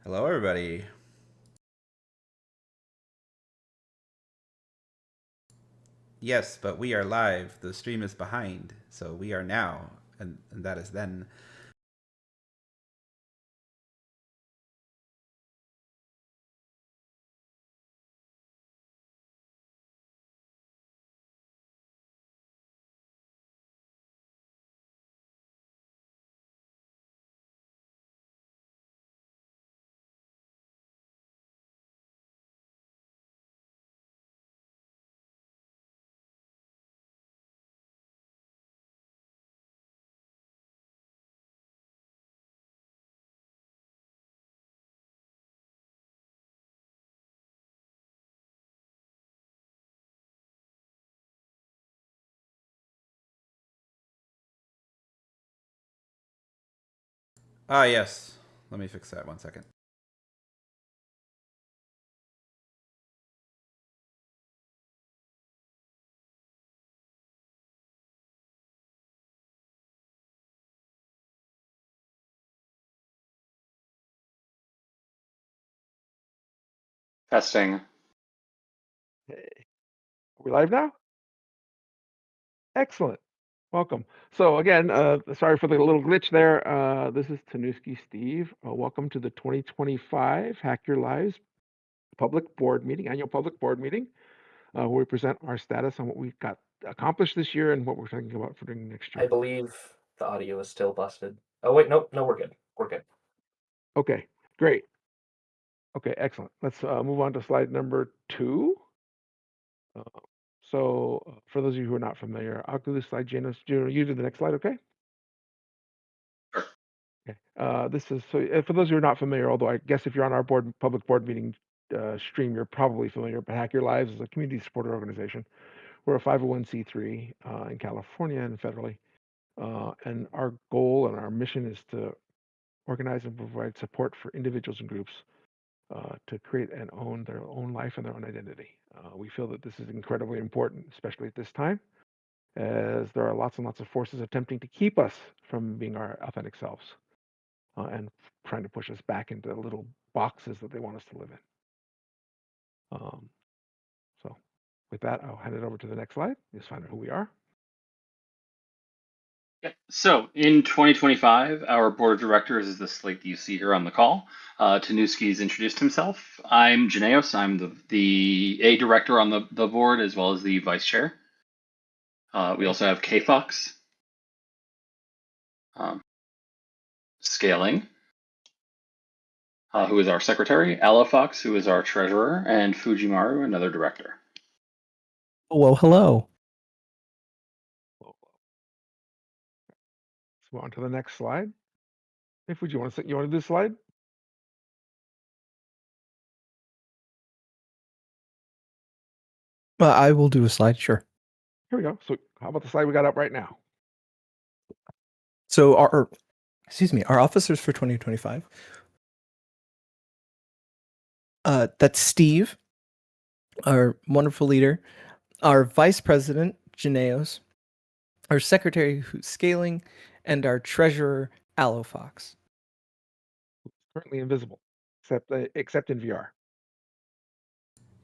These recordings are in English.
Hello, everybody. Yes, but we are live. The stream is behind, so we are now, and that is then. Ah, yes. Let me fix that 1 second. Testing. Hey, are we live now? Excellent. Welcome. So again, sorry for the little glitch there. This is Tanuski Steve. Welcome to the 2025 Hack Your Lives public board meeting, annual public board meeting, where we present our status on what we've got accomplished this year and what we're thinking about for doing next I year. believe the audio is still busted. Oh wait, nope, no, we're good. We're good. Okay, great. Okay, excellent. Let's move on to slide number 2. For those of you who are not familiar, I'll do this slide. Janice, you do the next slide, okay? Sure. Okay. This is for those who are not familiar, although I guess if you're on our public board meeting stream, you're probably familiar, but Hack Your Lives is a community supporter organization. We're a 501c3 in California and federally. And our goal and our mission is to organize and provide support for individuals and groups to create and own their own life and their own identity. We feel that this is incredibly important, especially at this time, as there are lots and lots of forces attempting to keep us from being our authentic selves and trying to push us back into little boxes that they want us to live in. So with that, I'll hand it over to the next slide. Just find out who we are. Yep. So in 2025, our board of directors is the slate that you see here on the call. Tanuski's introduced himself. I'm Janaeos. I'm the A director on the board as well as the vice chair. We also have K Fox, Scaling, who is our secretary, Fox, who is our treasurer, and Fujimaru, another director. Well, hello. Let's move on to the next slide. Hey, Fuji, you want to do this slide? I will do a slide, sure. Here we go. So how about the slide we got up right now? So our officers for 2025. That's Steve, our wonderful leader, our vice president, Janaeos, our secretary, who's Scaling, and our treasurer, Fox. Currently invisible, except in VR.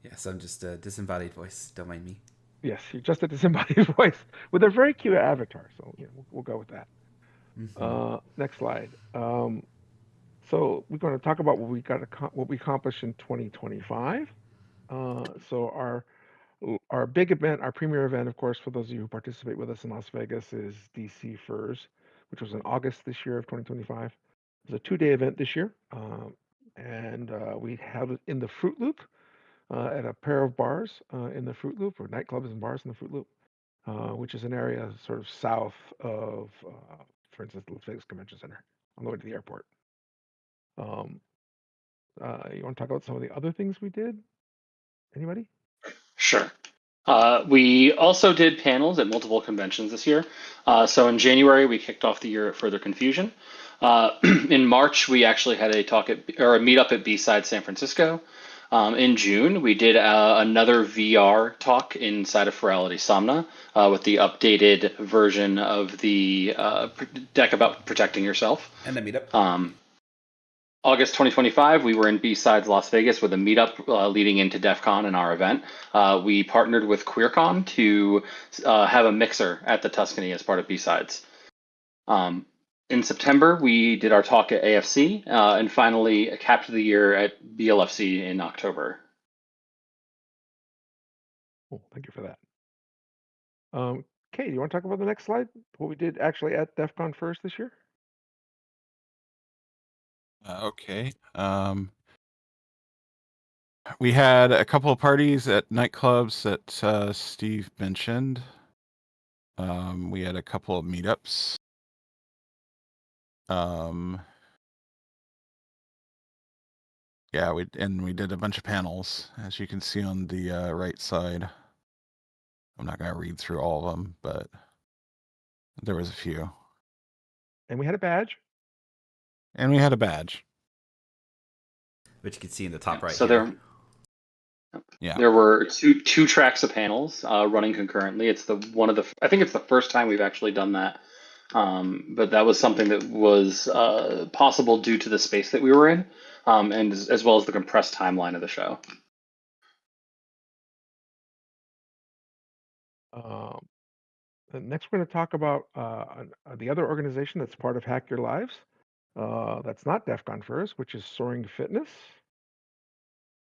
Yes, I'm just a disembodied voice. Don't mind me. Yes, you're just a disembodied voice with a very cute avatar. So we'll go with that. Next slide. So we're going to talk about what we accomplished in 2025. So our big event, our premier event, of course, for those of you who participate with us in Las Vegas, is DC Furs, which was in August this year of 2025. It was a 2-day event this year, and we held it in the Fruit Loop at a pair of bars in the Fruit Loop, or nightclubs and bars in the Fruit Loop, which is an area sort of south of, for instance, the Las Vegas Convention Center, on the way to the airport. You want to talk about some of the other things we did? Anybody? Sure. We also did panels at multiple conventions this year. So in January, we kicked off the year at Further Confusion. In March, we actually had a meetup at B-Side San Francisco. In June, we did another VR talk inside of Ferality Somna with the updated version of the deck about protecting yourself. And the meetup. August 2025, we were in B-Sides Las Vegas with a meetup leading into DEF CON and our event. We partnered with QueerCon to have a mixer at the Tuscany as part of B-Sides. In September, we did our talk at AFC and finally capped the year at BLFC in October. Cool. Thank you for that. Kate, you want to talk about the next slide? What we did actually at DEF CON first this year? Okay. We had a couple of parties at nightclubs that Steve mentioned. We had a couple of meetups. Yeah, we did a bunch of panels, as you can see on the right side. I'm not gonna read through all of them, but there was a few. And we had a badge. And we had a badge. Which you can see in the top right. So here. there were two tracks of panels running concurrently. It's I think it's the first time we've actually done that. But that was something that was possible due to the space that we were in, and as well as the compressed timeline of the show. Next, we're going to talk about the other organization that's part of Hack Your Lives. That's not DEF CON first, which is Soaring Fitness.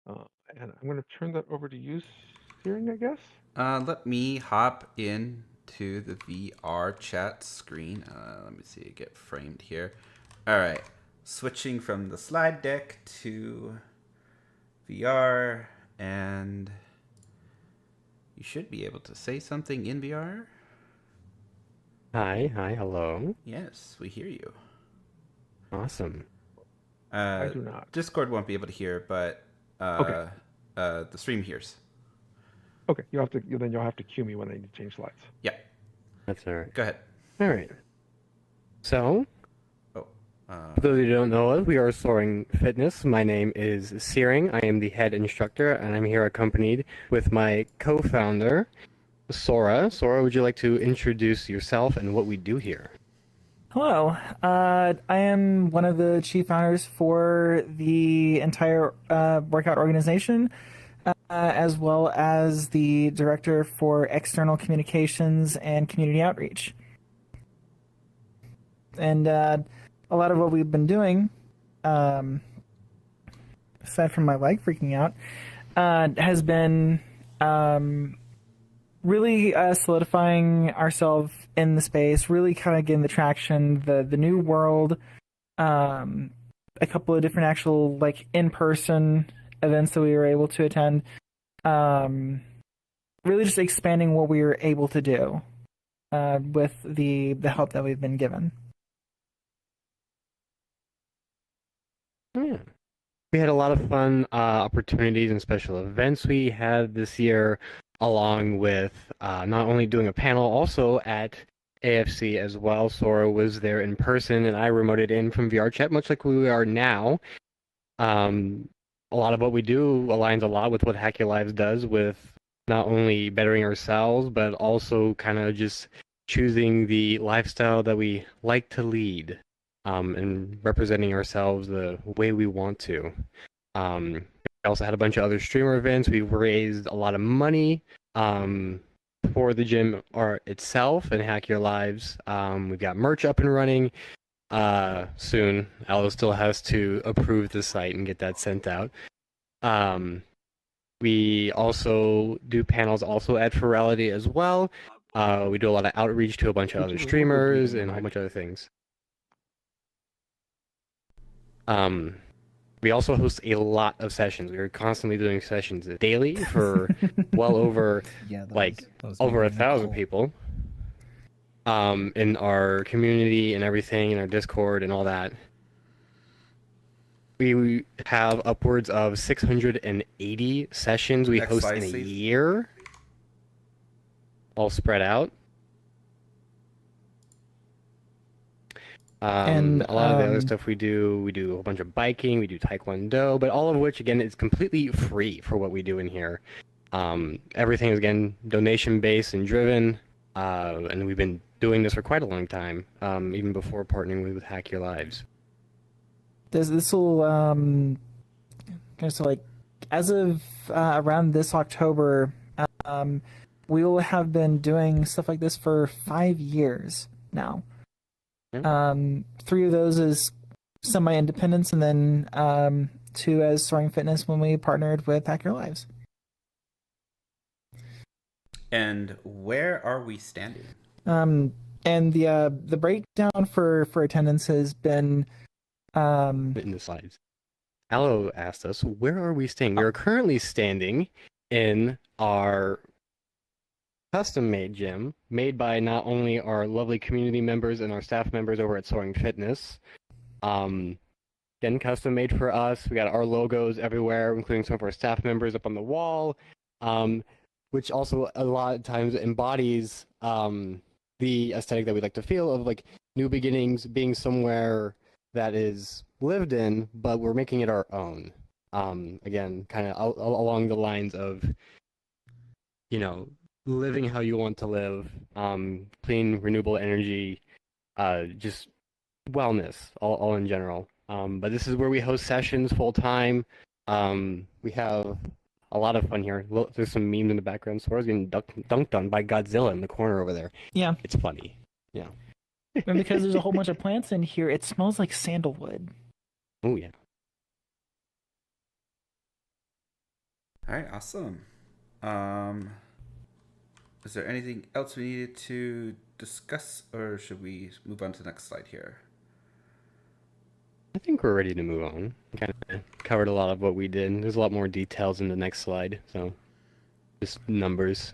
And I'm going to turn that over to you, Searing, I guess. Let me hop in to the VR chat screen. Let me see, get framed here. All right, switching from the slide deck to VR, and you should be able to say something in VR. Hi, hello. Yes, we hear you. Awesome. I do not. Discord won't be able to hear, but Okay. The stream hears. Okay, you'll have to cue me when I need to change slides. Yeah. That's all right. Go ahead. All right. So, Oh. for those who don't know us, we are Soaring Fitness. My name is Searing. I am the head instructor, and I'm here accompanied with my co-founder, Sora. Sora, would you like to introduce yourself and what we do here? Hello. I am one of the chief founders for the entire workout organization, as well as the director for external communications and community outreach. And a lot of what we've been doing, aside from my leg freaking out, has been really solidifying ourselves in the space, really kind of getting the traction, the new world, a couple of different actual like in-person events that we were able to attend, really just expanding what we were able to do with the help that we've been given. Yeah. We had a lot of fun opportunities and special events we had this year, along with not only doing a panel, also at AFC as well. Sora was there in person, and I remoted in from VR chat, much like we are now. A lot of what we do aligns a lot with what Hack Your Lives does, with not only bettering ourselves, but also kind of just choosing the lifestyle that we like to lead, and representing ourselves the way we want to. We also had a bunch of other streamer events. We've raised a lot of money for the gym itself and Hack Your Lives. We've got merch up and running soon. Aldo still has to approve the site and get that sent out. We also do panels also at Ferality as well. We do a lot of outreach to a bunch of other streamers and a whole bunch of other things. We also host a lot of sessions. We are constantly doing sessions daily for well over over 1,000 people in our community and everything, in our Discord and all that. We have upwards of 680 sessions we Next host slide, in a Steve. year, all spread out. And, a lot of the other stuff we do a whole bunch of biking, we do taekwondo, but all of which, again, is completely free for what we do in here. Everything is, again, donation-based and driven, and we've been doing this for quite a long time, even before partnering with Hack Your Lives. this will so like as of around this October, um, we will have been doing stuff like this for 5 years now. Yeah. 3 of those is semi-independence, and then 2 as Soaring Fitness when we partnered with Hack Your Lives. And where are we standing? And the breakdown for attendance has been In the slides. Aloe asked us, where are we staying? We are currently standing in our custom-made gym, made by not only our lovely community members and our staff members over at Soaring Fitness. Again, custom made for us. We got our logos everywhere, including some of our staff members up on the wall, which also a lot of times embodies the aesthetic that we like to feel of like New Beginnings being somewhere that is lived in, but we're making it our own. Again, kind of along the lines of, you know, living how you want to live, clean, renewable energy, just wellness, all in general. But this is where we host sessions full time. We have a lot of fun here. Look, there's some memes in the background. Sora's getting dunked on by Godzilla in the corner over there. Yeah. It's funny. Yeah. And because there's a whole bunch of plants in here, it smells like sandalwood. Oh, yeah. All right, awesome. Is there anything else we needed to discuss, or should we move on to the next slide here? I think we're ready to move on. We kind of covered a lot of what we did. There's a lot more details in the next slide, so just numbers.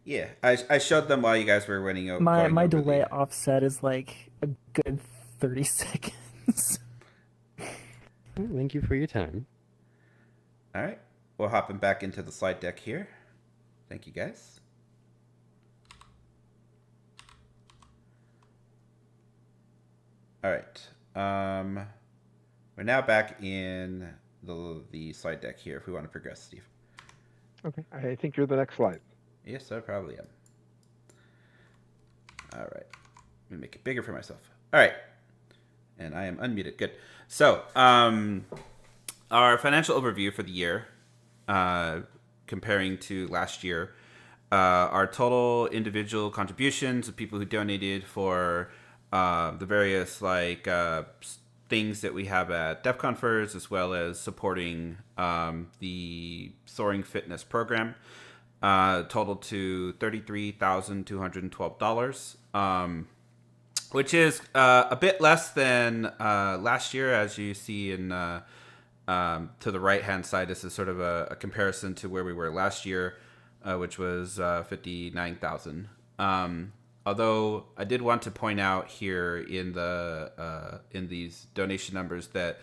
Yeah, I showed them while you guys were running out. My delay offset is like a good 30 seconds. Well, thank you for your time. All right, we're hopping back into the slide deck here. Thank you, guys. All right, we're now back in the slide deck here. If we want to progress, Steve. Okay, I think you're the next slide. Yes, I probably am. All right. Let me make it bigger for myself. All right. And I am unmuted. Good. So, our financial overview for the year, comparing to last year, our total individual contributions of people who donated for the various things that we have at DEF CON FIRS, as well as supporting the Soaring Fitness program. Total to $33,212, which is a bit less than last year, as you see in to the right hand side. This is sort of a comparison to where we were last year, which was $59,000. Although I did want to point out here in these donation numbers that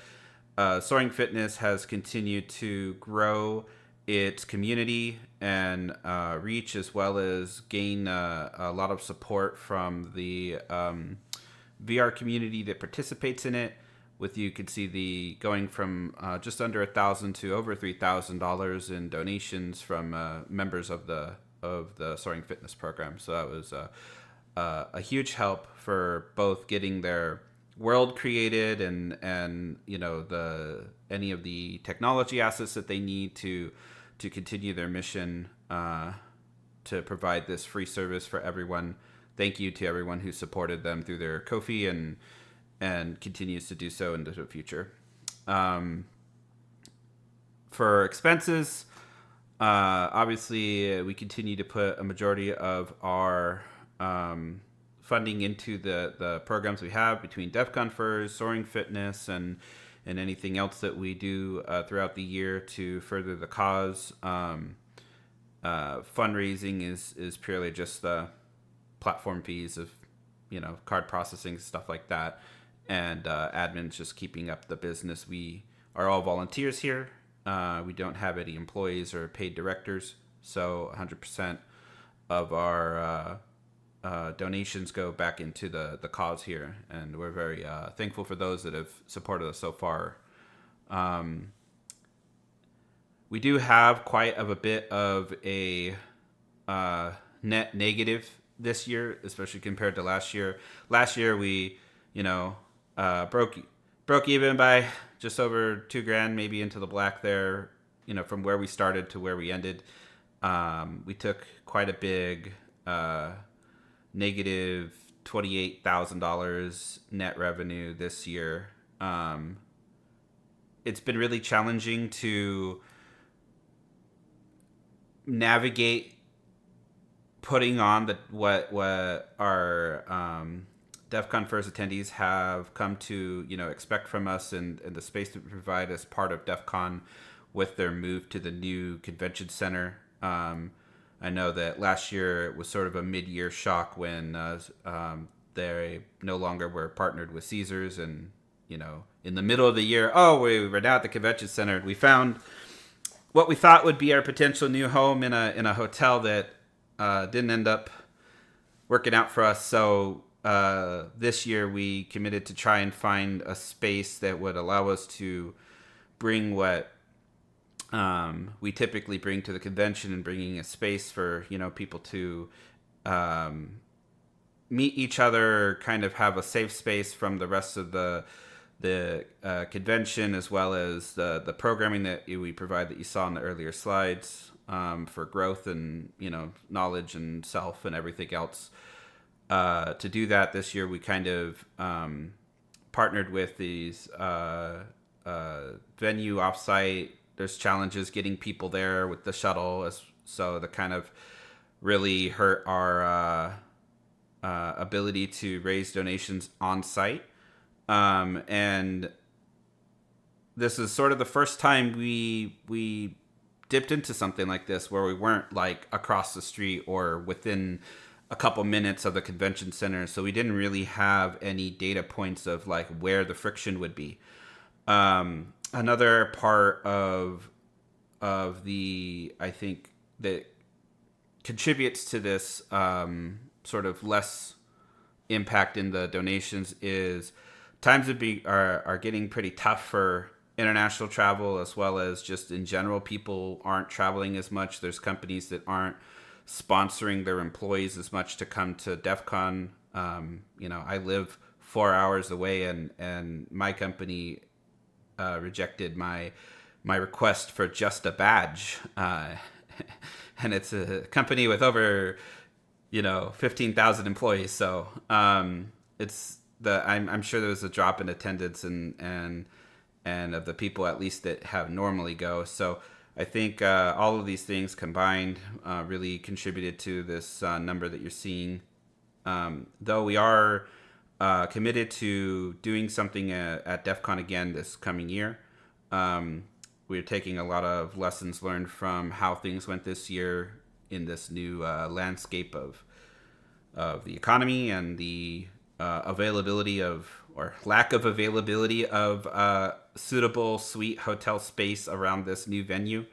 Soaring Fitness has continued to grow its community and reach, as well as gain a lot of support from the VR community that participates in it. With you could see the going from just under $1,000 to over $3,000 in donations from members of the Soaring Fitness program. So that was a huge help for both getting their world created and you know any of the technology assets that they need to continue their mission to provide this free service for everyone. Thank you to everyone who supported them through their Ko-fi and continues to do so into the future. For expenses, obviously we continue to put a majority of our funding into the programs we have between DEF CON FIRS, Soaring Fitness, and anything else that we do throughout the year to further the cause. Fundraising is purely just the platform fees of, you know, card processing, stuff like that, and admin's just keeping up the business. We are all volunteers here. We don't have any employees or paid directors, so 100% of our donations go back into the cause here, and we're very thankful for those that have supported us so far. We do have quite a bit of a net negative this year, especially compared to last year. Last year we, you know, broke broke even by just over $2,000, maybe into the black there. From where we started to where we ended. We took quite a big negative $28,000 net revenue this year. It's been really challenging to navigate putting on what our DEF CON first attendees have come to expect from us and the space that we provide as part of DEF CON with their move to the new convention center. I know that last year it was sort of a mid-year shock when they no longer were partnered with Caesars, and in the middle of the year, we were now at the convention center. We found what we thought would be our potential new home in a hotel that didn't end up working out for us. So this year we committed to try and find a space that would allow us to bring what we typically bring to the convention, and bringing a space for people to meet each other, kind of have a safe space from the rest of the convention, as well as the programming that we provide that you saw in the earlier slides, for growth and knowledge and self and everything else. To do that this year, we kind of partnered with these venue offsite. There's challenges getting people there with the shuttle, so that kind of really hurt our ability to raise donations on site. And this is sort of the first time we dipped into something like this, where we weren't like across the street or within a couple minutes of the convention center. So we didn't really have any data points of like where the friction would be. Another part of the, I think, that contributes to this sort of less impact in the donations is times are getting pretty tough for international travel, as well as just in general. People aren't traveling as much. There's companies that aren't sponsoring their employees as much to come to DEF CON. I live 4 hours away, and my company rejected my request for just a badge, and it's a company with over 15,000 employees. So it's I'm sure there was a drop in attendance and of the people at least that have normally go. So I think all of these things combined really contributed to this number that you're seeing. Though we are committed to doing something at DEF CON again this coming year. We're taking a lot of lessons learned from how things went this year in this new landscape of the economy and the availability of, or lack of availability of suitable suite hotel space around this new venue.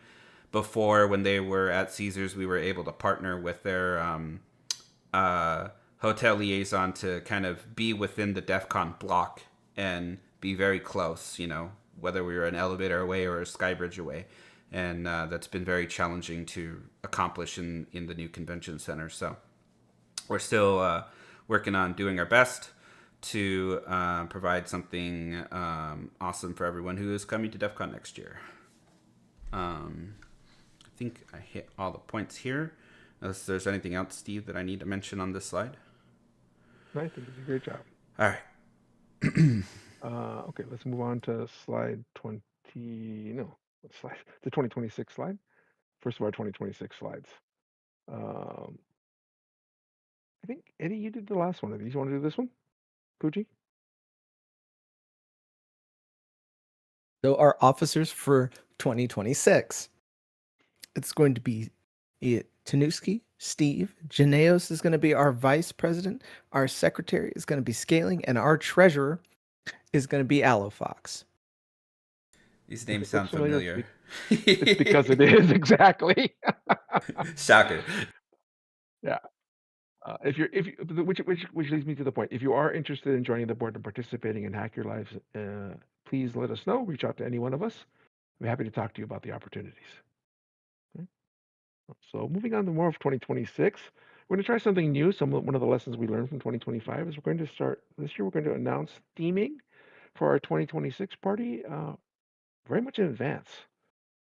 Before, when they were at Caesars, we were able to partner with their hotel liaison to kind of be within the DEF CON block and be very close, whether we were an elevator away or a skybridge away. And that's been very challenging to accomplish in the new convention center. So we're still working on doing our best to provide something awesome for everyone who is coming to DEF CON next year. I think I hit all the points here. Unless there's anything else, Steve, that I need to mention on this slide. I think you did a great job. All right. Okay, let's move on to slide 20. No, what slide? The 2026 slide. First of our 2026 slides. I think, Eddie, you did the last one of these. You want to do this one? Pooji? So our officers for 2026. It's going to be Tanuski, Steve. Janaeos is going to be our vice president. Our secretary is going to be Scaling, and our treasurer is going to be Allofox. These names sound familiar. It's because it is, exactly. Shocker. Yeah. Which leads me to the point. If you are interested in joining the board and participating in Hack Your Lives, please let us know. Reach out to any one of us. We're happy to talk to you about the opportunities. Okay. So moving on to more of 2026, we're going to try something new. One of the lessons we learned from 2025 is we're going to start this year. We're going to announce theming for our 2026 party very much in advance.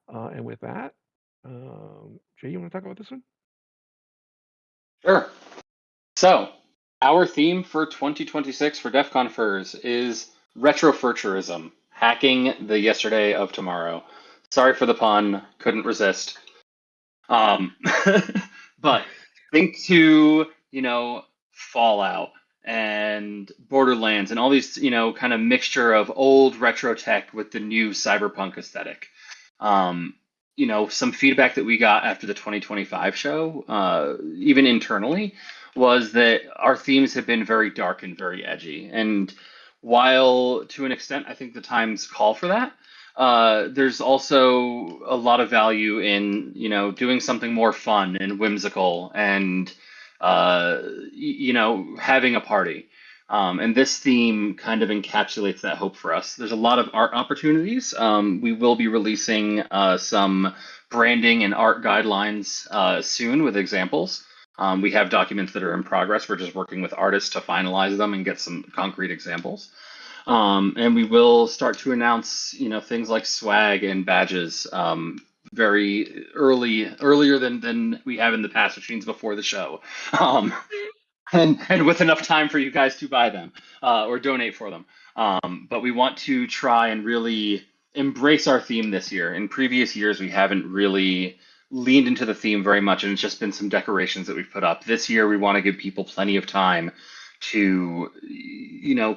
And with that, Jay, you want to talk about this one? Sure. So, our theme for 2026 for DEF CON Furs is retrofuturism, hacking the yesterday of tomorrow. Sorry for the pun, couldn't resist. But think to, Fallout and Borderlands and all these, kind of mixture of old retro tech with the new cyberpunk aesthetic. Some feedback that we got after the 2025 show, even internally, was that our themes have been very dark and very edgy. And while to an extent, I think the times call for that, there's also a lot of value in, doing something more fun and whimsical and, having a party. And this theme kind of encapsulates that hope for us. There's a lot of art opportunities. We will be releasing some branding and art guidelines soon with examples. We have documents that are in progress. We're just working with artists to finalize them and get some concrete examples. And we will start to announce, things like swag and badges very earlier than we have in the past, which means before the show. And with enough time for you guys to buy them or donate for them. But we want to try and really embrace our theme this year. In previous years, we haven't really leaned into the theme very much, and it's just been some decorations that we've put up. This year, we want to give people plenty of time to,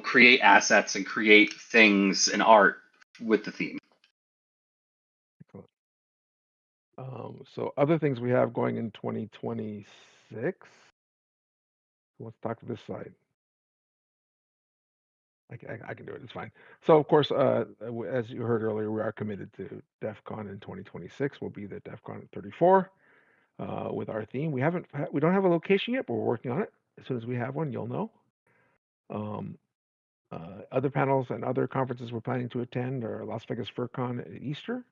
create assets and create things and art with the theme. Excellent. So other things we have going in 2026. Let's talk to this side. I can do it. It's fine. So of course, as you heard earlier, we are committed to DEF CON in 2026. We'll be the DEF CON 34 with our theme. We don't have a location yet, but we're working on it. As soon as we have one, you'll know. Other panels and other conferences we're planning to attend are Las Vegas FurCon at Easter.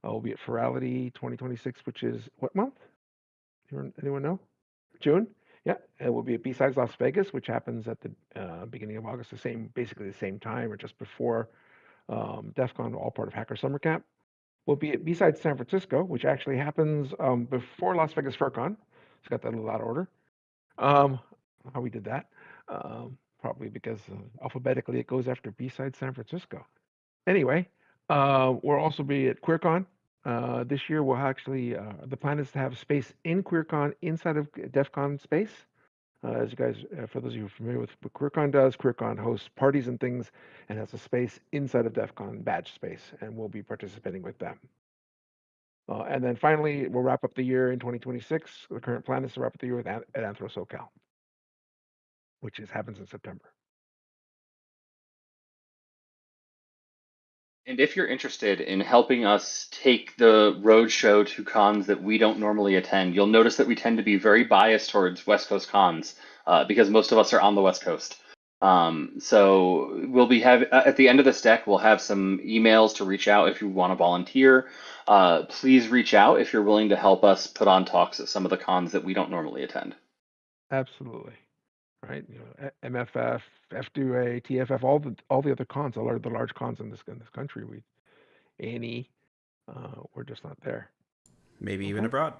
We'll be at Ferality 2026, which is what month? Anyone know? June? Yeah, it will be at B-Sides Las Vegas, which happens at the beginning of August, basically the same time or just before DEF CON, all part of Hacker Summer Camp. We'll be at B-Sides San Francisco, which actually happens before Las Vegas FurCon. It's got that a little out of order. How we did that. Probably because alphabetically it goes after B-Sides San Francisco. Anyway, we'll also be at QueerCon. This year, we'll actually, the plan is to have space in QueerCon inside of DEF CON space. As you guys, for those of you who are familiar with what QueerCon does, QueerCon hosts parties and things and has a space inside of DEF CON badge space, and we'll be participating with them. And then finally, we'll wrap up the year in 2026. The current plan is to wrap up the year at Anthro SoCal, which happens in September. And if you're interested in helping us take the roadshow to cons that we don't normally attend, you'll notice that we tend to be very biased towards West Coast cons because most of us are on the West Coast. So we'll be at the end of this deck, we'll have some emails to reach out if you want to volunteer. Please reach out if you're willing to help us put on talks at some of the cons that we don't normally attend. Absolutely. Right, MFF, F2A, TFF, all the other cons, all the large cons in this country. We're just not there. Maybe even abroad.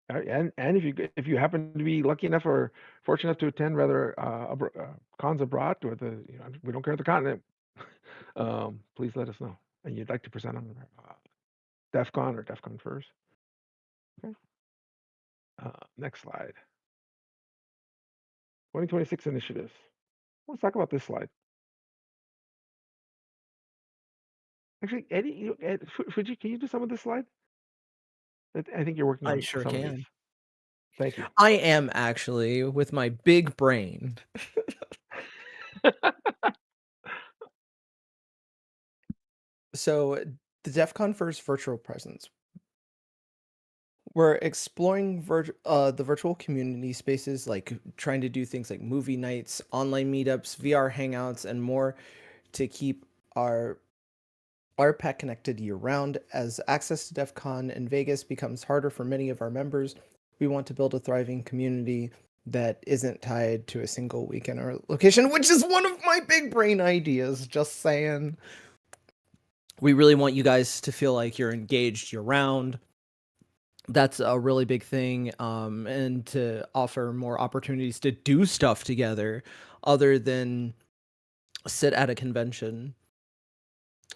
And if you happen to be lucky enough or fortunate enough to attend rather cons abroad or we don't care the continent, please let us know. And you'd like to present on DEF CON or DEF CON Furs. Okay. Next slide. 2026 initiatives. Let's talk about this slide. Actually, Eddie, Fuji, can you do some of this slide? I think you're working on I sure some of can. these. Thank you. I am actually with my big brain. So the DEF CON Furs virtual presence. We're exploring the virtual community spaces, like trying to do things like movie nights, online meetups, VR hangouts, and more to keep our RPAC connected year-round. As access to DEF CON in Vegas becomes harder for many of our members, we want to build a thriving community that isn't tied to a single weekend or location, which is one of my big brain ideas. Just saying. We really want you guys to feel like you're engaged year round. That's a really big thing, and to offer more opportunities to do stuff together other than sit at a convention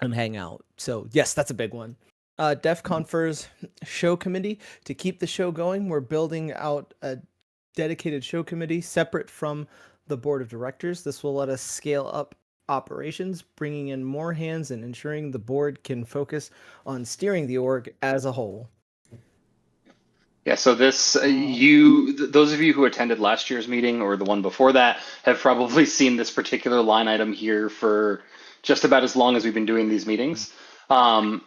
and hang out. So yes, that's a big one. DEF Confers show committee. To keep the show going, we're building out a dedicated show committee separate from the board of directors. This will let us scale up operations, bringing in more hands and ensuring the board can focus on steering the org as a whole. Yeah, so this, those of you who attended last year's meeting or the one before that have probably seen this particular line item here for just about as long as we've been doing these meetings. And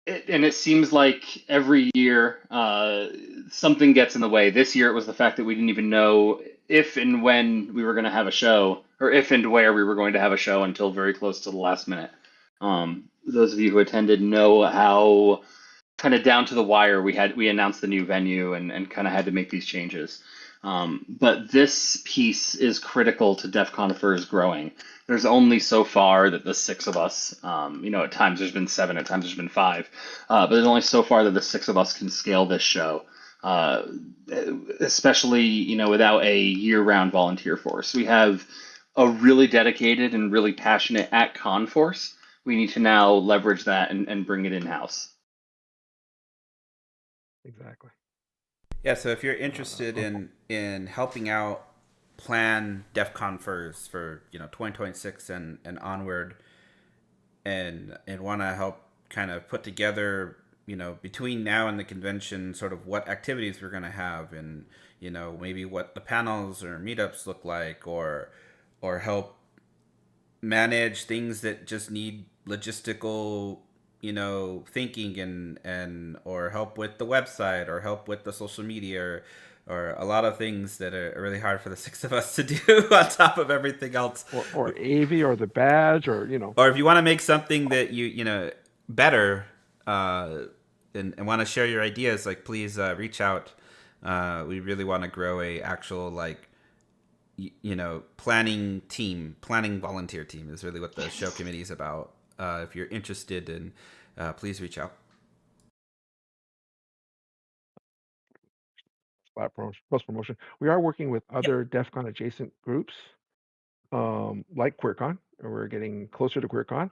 it seems like every year something gets in the way. This year it was the fact that we didn't even know if and when we were going to have a show, or if and where we were going to have a show until very close to the last minute. Those of you who attended know how kind of down to the wire we announced the new venue and kind of had to make these changes. But this piece is critical to DEF Confers growing. There's only so far that the six of us, at times there's been 7, at times there's been 5, but there's only so far that the 6 of us can scale this show, especially, without a year-round volunteer force. We have a really dedicated and really passionate at-con force. We need to now leverage that and bring it in-house. Exactly. Yeah, so if you're interested in helping out plan DEF Confers for 2026 and onward, and want to help kind of put together between now and the convention sort of what activities we're going to have, and maybe what the panels or meetups look like, or help manage things that just need logistical thinking and or help with the website, or help with the social media, or a lot of things that are really hard for the 6 of us to do on top of everything else. Or AV or the badge, or Or if you want to make something that you better and want to share your ideas, like please reach out. We really want to grow a actual planning volunteer team is really what the show committee is about. If you're interested in, please reach out. Plus promotion. We are working with other DEF CON adjacent groups, like QueerCon, and we're getting closer to QueerCon,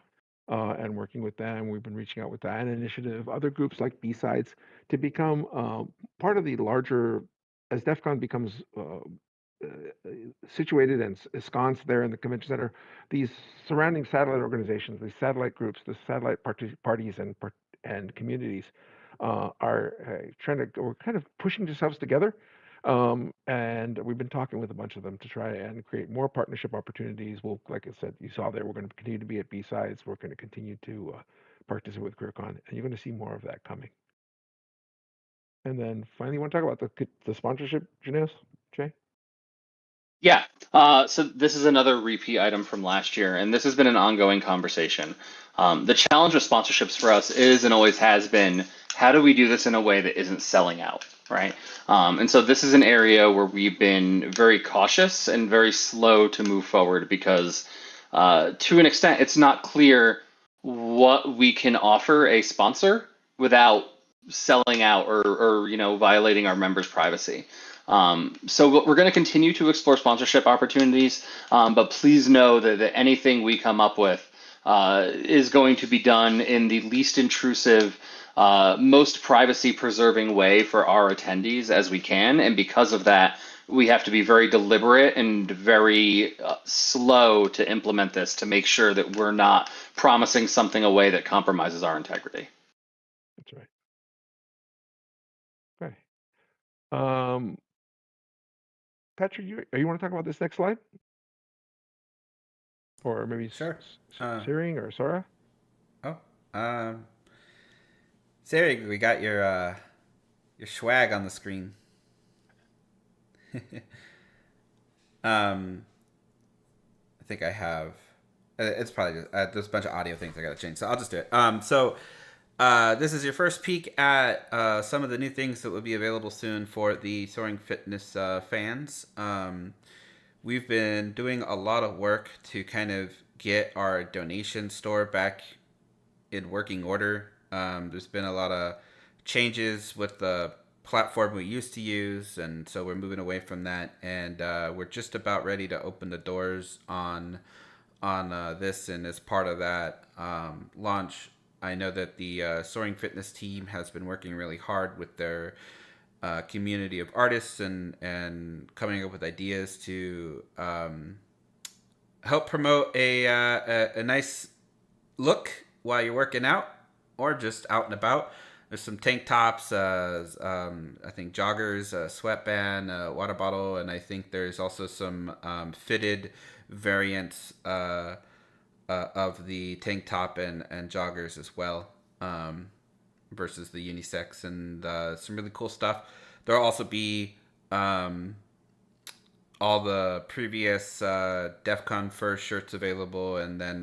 and working with them. We've been reaching out with that initiative, other groups like B-Sides, to become part of the larger, as DEF CON becomes situated and ensconced there in the convention center, these surrounding satellite organizations, these satellite groups, the satellite parties and communities are we're kind of pushing themselves together. And we've been talking with a bunch of them to try and create more partnership opportunities. We'll, like I said, you saw there, we're going to continue to be at B-Sides. We're going to continue to participate with QueerCon, and you're going to see more of that coming. And then finally, you want to talk about the sponsorship, Janice? Jay? Yeah, so this is another repeat item from last year, and this has been an ongoing conversation. The challenge with sponsorships for us is and always has been, how do we do this in a way that isn't selling out, right? And so this is an area where we've been very cautious and very slow to move forward because to an extent, it's not clear what we can offer a sponsor without selling out or violating our members' privacy. So we're going to continue to explore sponsorship opportunities, but please know that anything we come up with is going to be done in the least intrusive, most privacy preserving way for our attendees as we can. And because of that, we have to be very deliberate and very slow to implement this to make sure that we're not promising something away that compromises our integrity. That's right. Okay. Patrick, you want to talk about this next slide? Or maybe Sure. Searing or Sora? Sari, we got your swag on the screen. I think I have. It's probably just there's a bunch of audio things I gotta change, so I'll just do it. So This is your first peek at some of the new things that will be available soon for the Soaring Fitness fans. We've been doing a lot of work to kind of get our donation store back in working order. There's been a lot of changes with the platform we used to use, and so we're moving away from that. And we're just about ready to open the doors on this, and as part of that launch, I know that the Soaring Fitness team has been working really hard with their community of artists and coming up with ideas to help promote a nice look while you're working out or just out and about. There's some tank tops, I think joggers, a sweatband, a water bottle, and I think there's also some fitted variants of the tank top and joggers as well, versus the unisex, and some really cool stuff. There'll also be all the previous DEF CON first shirts available, and then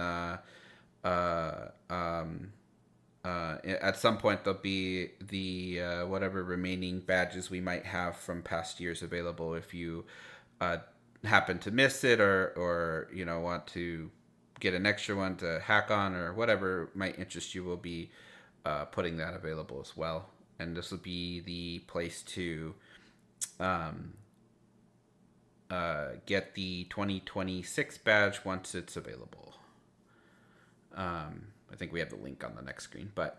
at some point there'll be the whatever remaining badges we might have from past years available if you happen to miss it, or want to get an extra one to hack on, or whatever might interest you. We'll be putting that available as well, and this will be the place to get the 2026 badge once it's available. I think we have the link on the next screen, but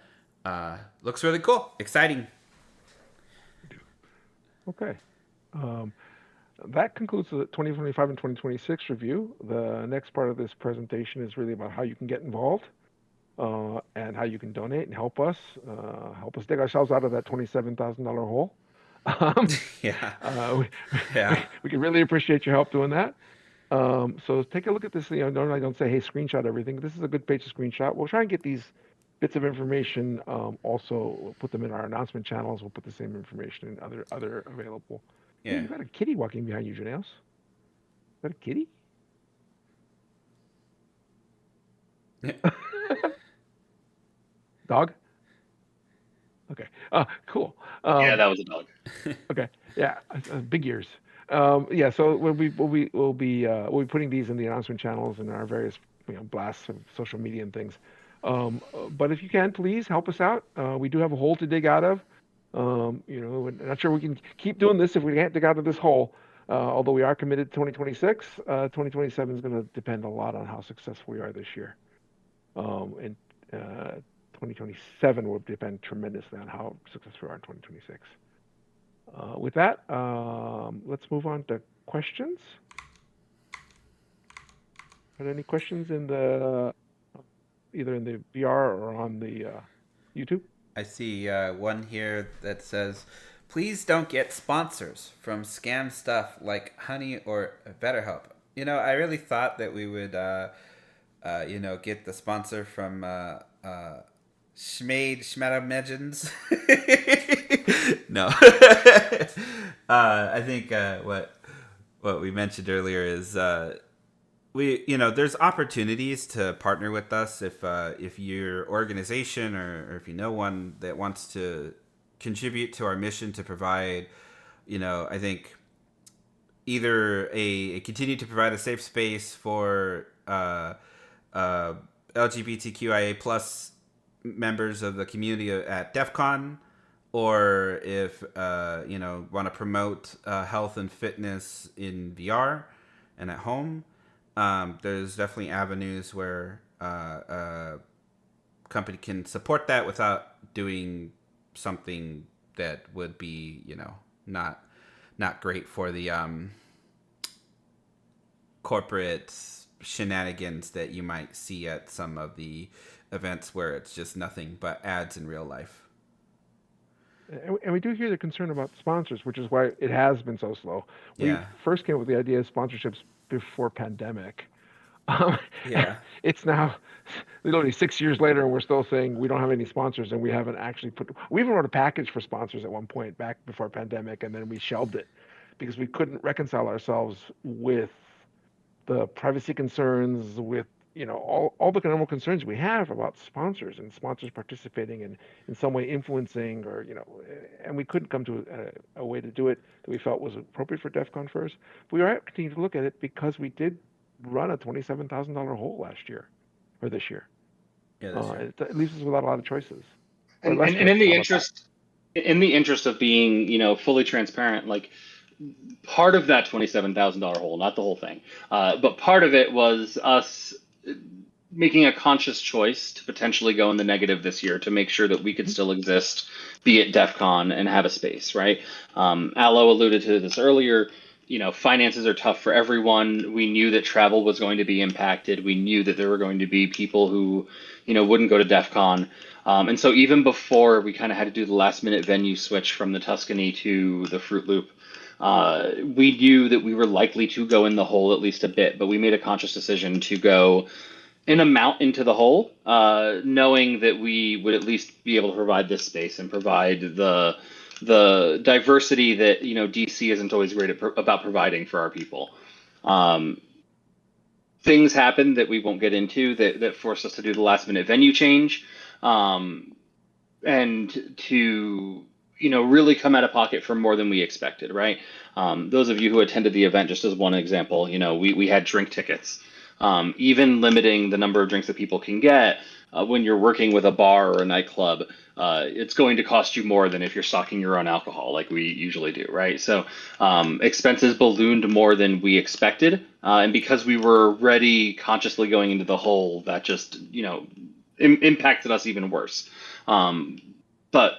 looks really cool, exciting. Okay. That concludes the 2025 and 2026 review. The next part of this presentation is really about how you can get involved and how you can donate and help us dig ourselves out of that $27,000 hole. Yeah. We can really appreciate your help doing that. So take a look at this. Normally I don't say, hey, screenshot everything. This is a good page to screenshot. We'll try and get these bits of information. Also, we'll put them in our announcement channels. We'll put the same information in other available. Yeah. Hey, you got a kitty walking behind you, Janaeus. Is that a kitty? Dog? Okay. Cool. Yeah, that was a dog. Okay. Yeah. Big ears. Yeah. So we'll be putting these in the announcement channels and our various blasts of social media and things. But if you can, please help us out. We do have a hole to dig out of. We're not sure we can keep doing this if we can't dig out of this hole. Although we are committed to 2026, 2027 is going to depend a lot on how successful we are this year. And 2027 will depend tremendously on how successful we are in 2026. With that, let's move on to questions. Are there any questions in either in the VR or on the YouTube? I see one here that says, please don't get sponsors from scam stuff like Honey or BetterHelp. I really thought that we would, get the sponsor from Schmadamegins. No. I think what we mentioned earlier is there's opportunities to partner with us if your organization or if you know one that wants to contribute to our mission to provide, I think either continue to provide a safe space for LGBTQIA plus members of the community at DEF CON, or if want to promote health and fitness in VR and at home. There's definitely avenues where a company can support that without doing something that would be, not great for the corporate shenanigans that you might see at some of the events where it's just nothing but ads in real life. And we do hear the concern about sponsors, which is why it has been so slow. We first came up with the idea of sponsorships before pandemic. It's now literally 6 years later, and we're still saying we don't have any sponsors, and we haven't actually we even wrote a package for sponsors at one point back before pandemic, and then we shelved it because we couldn't reconcile ourselves with the privacy concerns, with all the normal concerns we have about sponsors and sponsors participating and in some way influencing, or and we couldn't come to a way to do it that we felt was appropriate for DEF CON first. But we are continuing to look at it because we did run a $27,000 hole last year or this year. Yeah, this year. It leaves us without a lot of choices. And in the interest of being, fully transparent, like part of that $27,000 hole, not the whole thing, but part of it was us making a conscious choice to potentially go in the negative this year to make sure that we could still exist, be at DEF CON and have a space, right? Aloe alluded to this earlier. Finances are tough for everyone. We knew that travel was going to be impacted. We knew that there were going to be people who, wouldn't go to DEF CON. And so even before we kind of had to do the last minute venue switch from the Tuscany to the Fruit Loop, we knew that we were likely to go in the hole at least a bit, but we made a conscious decision to go an amount into the hole, knowing that we would at least be able to provide this space and provide the diversity that DC isn't always great about providing for our people. Things happen that we won't get into that forced us to do the last minute venue change, and to really come out of pocket for more than we expected, right? Those of you who attended the event, just as one example, we had drink tickets. Even limiting the number of drinks that people can get when you're working with a bar or a nightclub, it's going to cost you more than if you're stocking your own alcohol like we usually do, right? So expenses ballooned more than we expected. And because we were already consciously going into the hole, that just, impacted us even worse. But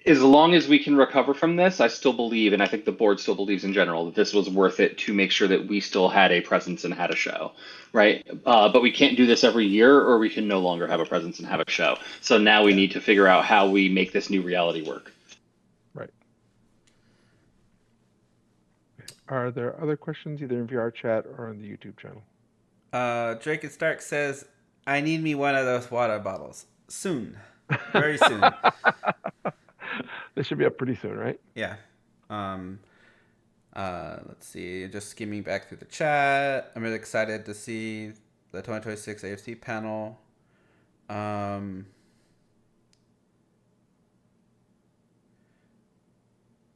as long as we can recover from this, I still believe, and I think the board still believes in general, that this was worth it to make sure that we still had a presence and had a show, right? But we can't do this every year, or we can no longer have a presence and have a show. So now we need to figure out how we make this new reality work. Right. Are there other questions either in VR chat or on the YouTube channel? Drake and Stark says, I need me one of those water bottles. Soon. Very soon. This should be up pretty soon, right? Yeah. Let's see. Just skimming back through the chat. I'm really excited to see the 2026 AFC panel. Oh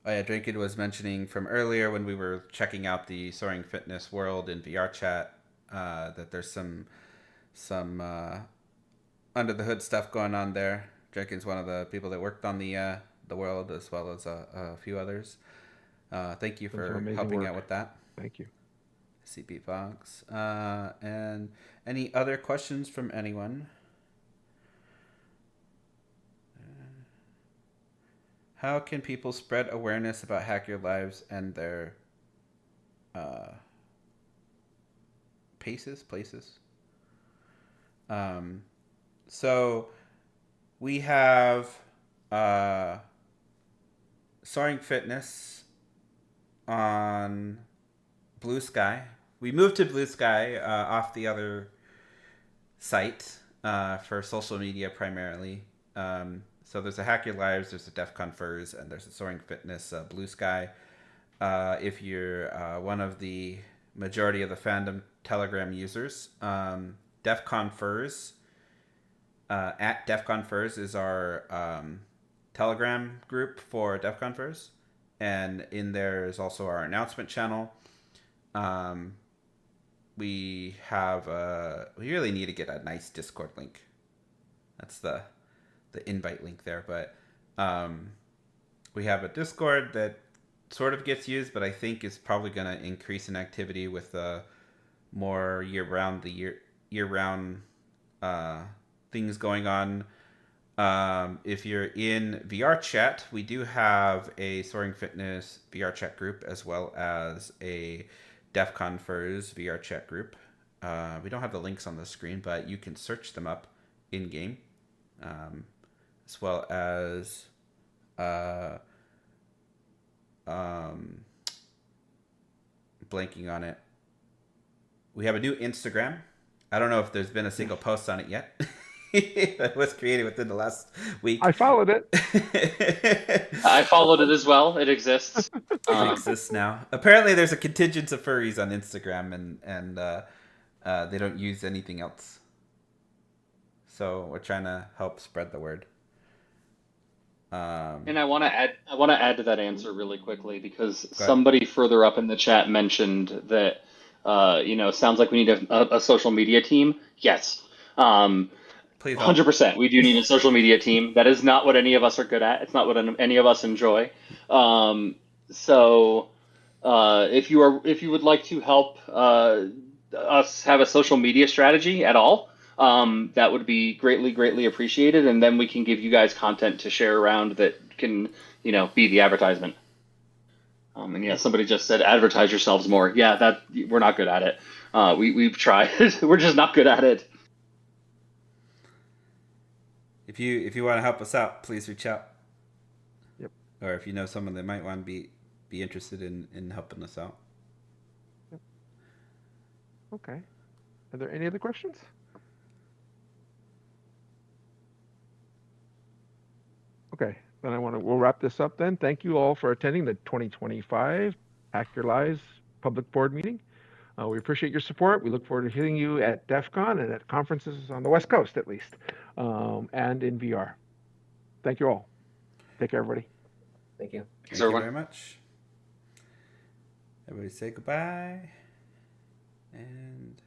yeah, Drinkin was mentioning from earlier when we were checking out the Soaring Fitness World in VR chat that there's some under the hood stuff going on there. Drinkin's one of the people that worked on the world, as well as a few others. Thank you for helping out with that. Thank you. CP Fox. And any other questions from anyone? How can people spread awareness about Hack Your Lives and their places? So we have Soaring Fitness on Blue Sky. We moved to Blue Sky off the other site for social media primarily. So there's a Hack Your Lives, there's a DEF CON Furs, and there's a Soaring Fitness Blue Sky. If you're one of the majority of the fandom Telegram users, DEF CON Furs, at DEF CON Furs is our Telegram group for DEF CON Furs. And in there is also our announcement channel. We have we really need to get a nice Discord link. That's the invite link there, but we have a Discord that sort of gets used, but I think is probably going to increase in activity with more year-round things going on. If you're in VR chat, we do have a Soaring Fitness VR chat group as well as a DEF CON Furs VR chat group. We don't have the links on the screen, but you can search them up in game. As well as blanking on it. We have a new Instagram. I don't know if there's been a single post on it yet. It was created within the last week. I followed it. I followed it as well. It exists. It exists now. Apparently, there's a contingent of furries on Instagram, and They don't use anything else. So we're trying to help spread the word. And I want to add to that answer really quickly because ahead. somebody further up in the chat mentioned that sounds like we need a social media team. Yes. Please help. 100%. We do need a social media team. That is not what any of us are good at. It's not what any of us enjoy. So if you would like to help us have a social media strategy at all, that would be greatly appreciated, and then we can give you guys content to share around that can be the advertisement. And yeah, somebody just said advertise yourselves more. Yeah, that we're not good at it. We've tried. We're just not good at it. If you want to help us out, please reach out. Yep. Or if you know someone that might want to be interested in helping us out. Yep. Okay. Are there any other questions? Okay, then we'll wrap this up then. Thank you all for attending the 2025 Hack Your Lives public board meeting. We appreciate your support. We look forward to hitting you at DEF CON and at conferences on the West Coast, at least, and in VR. Thank you all. Take care, everybody. Thank you. Thank you very much. Everybody say goodbye. And